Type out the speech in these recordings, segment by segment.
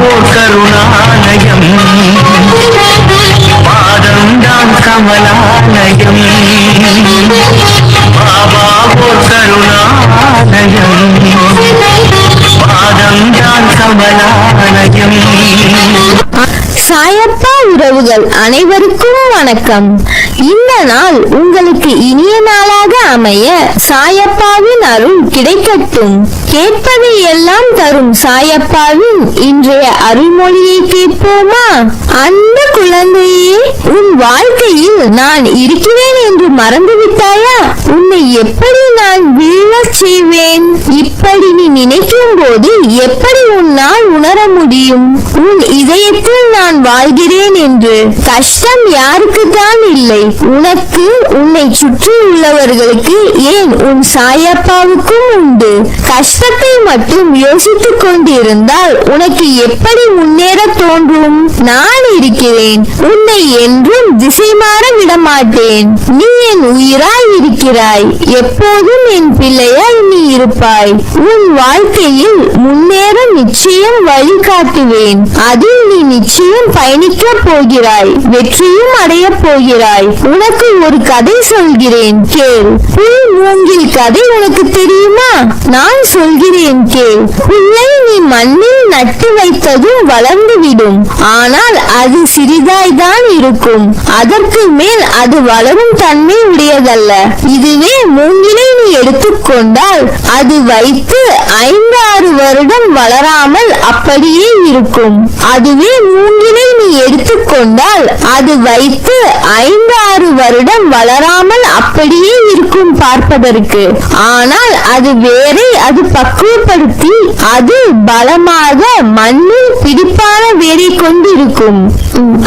ஓர் கருணாலயம், பாதம்தான் கமலாலயம். பாபா ஓர் கருணாலயம், பாதம்தான் கமலாலயம். சாயப்பா உறவுகள் அனைவருக்கும் வணக்கம். இந்த நாள் உங்களுக்கு இனிய நாளாக அமைய சாயப்பாவின் அருள் கிடைக்கட்டும். கேட்பதை எல்லாம் தரும் சாயப்பாவின் இன்றைய அருள்மொழியை கேட்போமா? அந்த குழந்தையே, உன் வாழ்க்கையில் நான் இருக்கிறேன் என்று மறந்துவிட்டாயா? உன்னை எப்படி நான் வீழச் செய்வேன்? இப்படி நீ நினைக்கும் போது எப்படி உன்னால் உணர முடியும் உன் இதயத்தில் நான் வாழ்கிறேன் என்று? கஷ்டம் யாருக்குத்தான் இல்லை, உனக்கு, உன்னை சுற்றி உள்ளவர்களுக்கு, ஏன் உன் சாயப்பாவுக்கும் உண்டு. கஷ்டத்தை மட்டும் யோசித்துக் கொண்டிருந்தால் உனக்கு எப்படி முன்னேற தோன்றும்? நான் இருக்கிறேன், உன்னை என்றும் திசை மாற விடமாட்டேன். நீ என் உயிராய் இருக்கிறாய், எப்போதும் என் பிள்ளையாய் நீ இருப்பாய். உன் வாழ்க்கையில் முன்னேற நிச்சயம் வழிகாட்டுவேன். அதில் நீ நிச்சயம் பயணிக்க போகிறாய், வெற்றியும் அடைய போகிறாய். உனக்கு ஒரு கதை சொல்கிறேன், கேள். புல் மூங்கில் கதை உனக்கு தெரியுமா? நான் சொல்கிறேன், கேள். புல்லை நீ மண்ணில் நட்டு வைத்ததும் வளர்ந்துவிடும், ஆனால் அது சிறிதாய்தான் இருக்கும். அதற்கு மேல் அது வளரும் தன்மை உடையதல்ல. இதுவே மூங்கிலை நீ எடுத்துக்கொண்டால் அது வைத்து 5-6 வருடம் வளராமல் அப்படியே இருக்கும். அதுவே மூங்கிலை நீ எடுத்துக்கொண்டால் அது வைத்து 5-6 வருடம் வளராமல் அப்படியே இருக்கும் பார்ப்பதற்கு. ஆனால் அது வேரை அது பக்குவப்படுத்தி அது பலமாக மண்ணில் பிடிப்பான வேரை கொண்டிருக்கும்.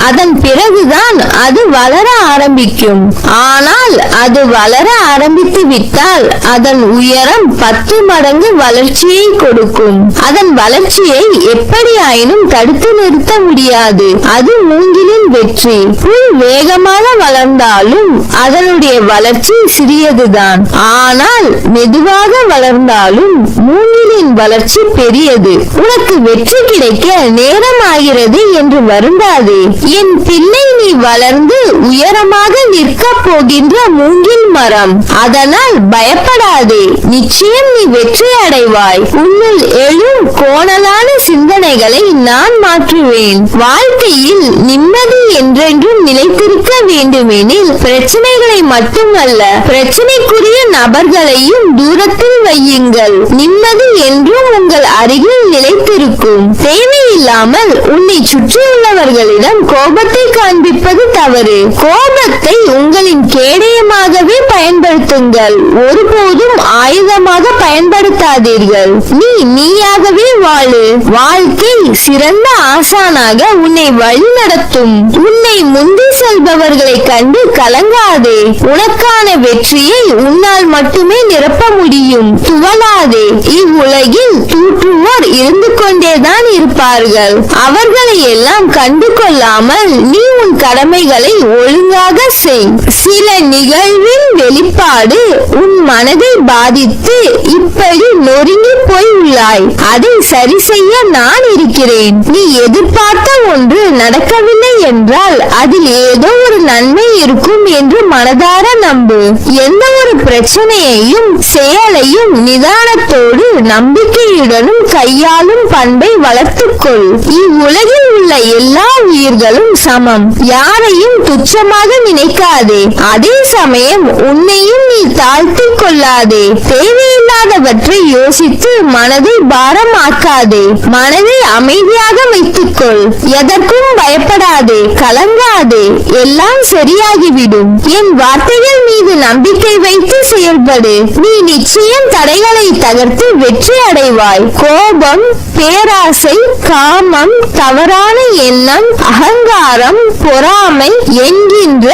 அதன் பிறகுதான் அது வளர ஆரம்பிக்கும். ஆனால் அது வளர ஆரம்பித்து விட்டால் அதன் உயரம் 10 மடங்கு வளர்ச்சியை கொடுக்கும். அதன் வளர்ச்சியை எப்படி ஆயினும் தடுத்து நிறுத்த முடியாது. அது மூங்கிலின் வெற்றி. புல் வேகமாக வளர்ந்தாலும் அதனுடைய வளர்ச்சி சிறியதுதான். ஆனால் மெதுவாக வளர்ந்தாலும் மூங்கிலின் வளர்ச்சி பெரியது. உனக்கு வெற்றி கிடைக்க நேரம் ஆகிறது என்று வருந்தாதே. என் பிள்ளை, நீ வளர்ந்து உயரமாக நிற்க போகின்ற மூங்கில் மரம். அதனால் பயப்படாதே, நிச்சயம் நீ வெற்றி அடைவாய். உன்னில் எழும் கோணலான சிந்தனைகளை நான் மாற்றுவேன். வாழ்க்கையில் நிம்மதி என்றென்றும் நிலைத்திருக்க வேண்டுமெனில் பிரச்சனைகளை மட்டுமல்ல, பிரச்சனைக்குரிய நபர்களையும் தூரத்தில் வையுங்கள். நிம்மதி என்றும் உங்கள் அருகில் நிலைத்திருக்கும். தேவையில்லாமல் உன்னை சுற்றியுள்ளவர்களிடம் கோபத்தை காண்பிப்பது தவறு. கோபத்தை உங்களின் கேடயமாகவே பயன்படுத்துங்கள், ஒருபோதும் ஆயுதமாக பயன்படுத்தாதீர்கள். நீ நீயாகவே வாழு. வாழ்க்கை சிறந்த ஆசானாக உன்னை வழி நடத்தும். உன்னை முந்தி செல்பவர்களை கண்டு கலங்காதே. உனக்கான வெற்றியை உன்னால் மட்டுமே நிரப்ப முடியும். துவளாதே. இவ்வுலகில் தூற்றுவோர் இருந்து கொண்டேதான் இருப்பார்கள். அவர்களை எல்லாம் கண்டு கொள்ளாமல் நீ உன் கடமைகளை ஒழுங்காக செய். சில நிகழ்வின் வெளிப்பாடு உன் மனதை பாதித்து இப்படி நொறுங்கி போய் உள்ளாய். அதை சரி செய்ய நான் இருக்கிறேன். நீ எதிர்பார்த்த ஒன்று நடக்கவில்லை என்றால் அதில் ஏதோ ஒரு நன்மை இருக்கும் என்று மனதார நம்பு. எந்த ஒரு பிரச்சனையையும் செயலையும் நிதானத்தோடு நம்பிக்கையுடனும் கையாளும் பண்பை வளர்த்துக்கொள். இவ்வுலகில் உள்ள எல்லா உயிர்களும் சமம். யாரையும் துச்சமாக நினைக்காதே. அதே சமயம் உன்னையும் நீ தாழ்த்திக் கொள்ளாதே. தேவையில்லாதவற்றை யோசித்து மனதை பாரமாக்காதே. மனதை அமைதியாக வைத்துக்கொள். எதற்கும் பயப்படாதே, கலங்காதே. எல்லாம் சரியாகிவிடும். என் வார்த்தைகள் மீது நம்பிக்கை வைத்து செயல்படு. நீ நிச்சயம் தடைகளை தகர்த்து வெற்றி அடைவாய். கோபம், பேராசை, காமம், தவறான எண்ணம், அகங்காரம், பொறாமை என்கின்ற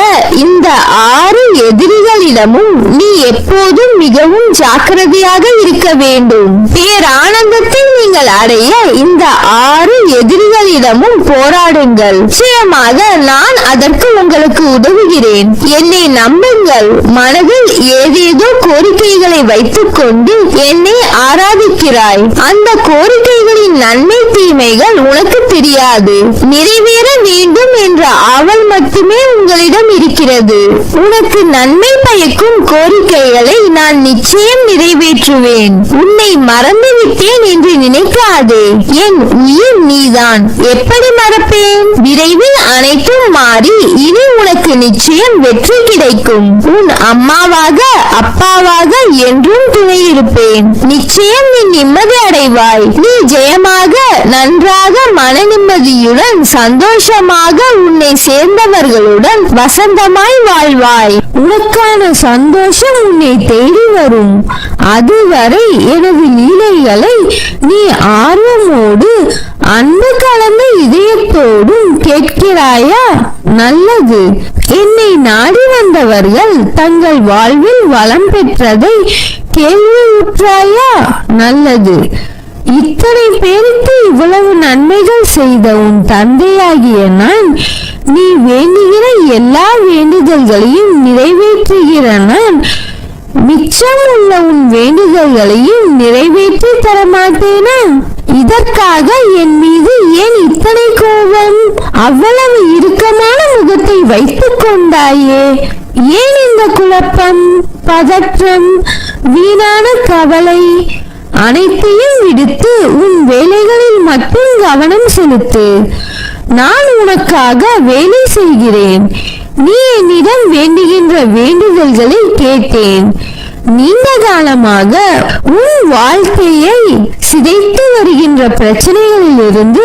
இந்த 6 எதிரிகளிடமும் நீ எப்போதும் மிகவும் ஜாக்கிரதையாக இருக்க வேண்டும். பேரானந்தத்தை நீங்கள் அடைய இந்த 6 எதிரிகளிடமும் போராடுங்கள். நிச்சயமாக நான் அதற்கு உங்களுக்கு உதவுகிறேன். என்னை நம்புங்கள். மனதில் ஏதேதோ கோரிக்கைகளை வைத்துக் கொண்டு என்னை ஆராதிக்கிறாய். அந்த கோரிக்கைகளின் நன்மை தீமைகள் உனக்கு முடியாது. நிறைவேற வேண்டும் என்ற ஆவல் மட்டுமே உங்களிடம் இருக்கிறது. உனக்கு நன்மை பயக்கும் கோரிக்கைகளை நான் நிச்சயம் நிறைவேற்றுவேன். உன்னை மறந்துவிட்டேன் என்று நினைக்காதே. என் உயிர் நீதான். எப்படி மறப்பேன்? விரைவில் அனைத்தும் மாறி இனி உனக்கு நிச்சயம் வெற்றி கிடைக்கும். உன் அம்மாவாக அப்பாவாக என்றும் துணை இருப்பேன். நிச்சயம் நீ நிம்மதி அடைவாய். நீ ஜெயமாக நன்றாக மன நிம்மதியுடன் சந்தோஷமாக உன்னை சேர்ந்தவர்களுடன் வசந்தமாய் வாழ்வாய். உனக்கான சந்தோஷம் உன்னை தேடி வரும். அதுவரை எனது லீலைகளை நீ ஆர்வமோடு அன்பு கலந்த இதயத்தோடும் கேட்கிறாயா? நல்லது. என்னை நாடி வந்தவர்கள் தங்கள் வாழ்வில் வளம் பெற்றதை கேள்வியுற்றாயா? நல்லது. இத்தனை பேருக்கு இவ்வளவு நன்மைகள் செய்த உன் தந்தையாகிய நான் நீ வேண்டுகிற எல்லா வேண்டுதல்களையும் நிறைவேற்றுகிற நான் மிச்சம் உள்ள உன் வேண்டுதல்களையும் நிறைவேற்றி தரமாட்டேனா? இதற்காக என் மீது ஏன் இத்தனை கோபம்? அவ்வளவு இறுக்கமான முகத்தை வைத்துக் கொண்டாயே. ஏன் இந்த குழப்பம், பதற்றம், வீணான கவலை? அனைத்தையும் விடுத்து உன் வேலைகளில் மட்டும் கவனம் செலுத்து. நான் உனக்காக வேலை செய்கிறேன். நீ என்னிடம் வேண்டுகின்ற வேண்டுதல்களை கேட்டேன். நீண்ட காலமாக உன் வாழ்க்கையை சிதைத்து வருகின்ற பிரச்சனைகளில் இருந்து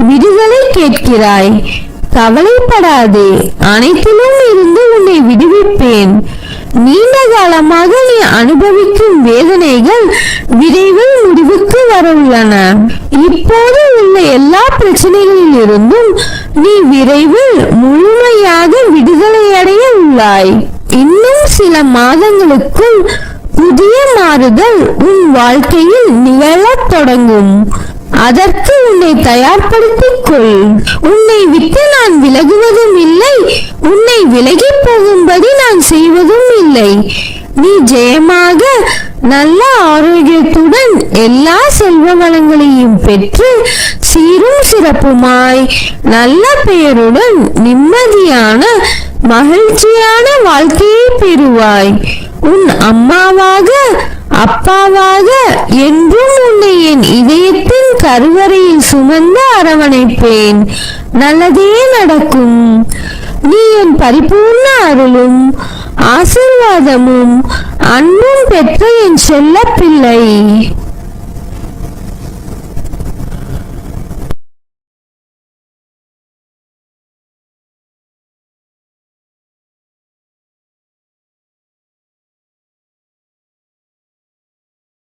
விடுதலை கேட்கிறாய். கவலைப்படாதே, அனைத்திலும் இருந்து உன்னை விடுவிப்பேன். நீண்ட காலமாக நீ அனுபவிக்கும் வேதனைகள் விரைவில் முடிவுக்கு வர உள்ளன. இப்போது உள்ள எல்லா பிரச்சனைகளில் இருந்தும் நீ விரைவில் முழுமையாக விடுதலை அடைய உள்ளாய். இன்னும் சில மாதங்களுக்குள் புதிய மாறுதல் உன் வாழ்க்கையில் நிகழத் தொடங்கும். அதற்கு உன்னை தயார்படுத்திக் கொள். உன்னை விட்டு நான் விலகுவதும் இல்லை, உன்னை விலகி போகும்படி நான் செய்வதும் இல்லை. நீ ஜெயமாக நல்ல ஆரோக்கியத்துடன் எல்லா செல்வ வளங்களையும் பெற்று சீரும் சிறப்புமாய் நல்ல பெயருடன் நிம்மதியான மகிழ்ச்சியான வாழ்க்கையை பெறுவாய். உன் அம்மாவாக அப்பாவாக என்றும் உன்னை என் இதயத்தின் கருவறையில் சுமந்து அரவணைப்பேன். நல்லதே நடக்கும். நீ என் பரிபூர்ண அருளும் ஆசீர்வாதமும் அன்பும் பெற்ற என் செல்ல பிள்ளை.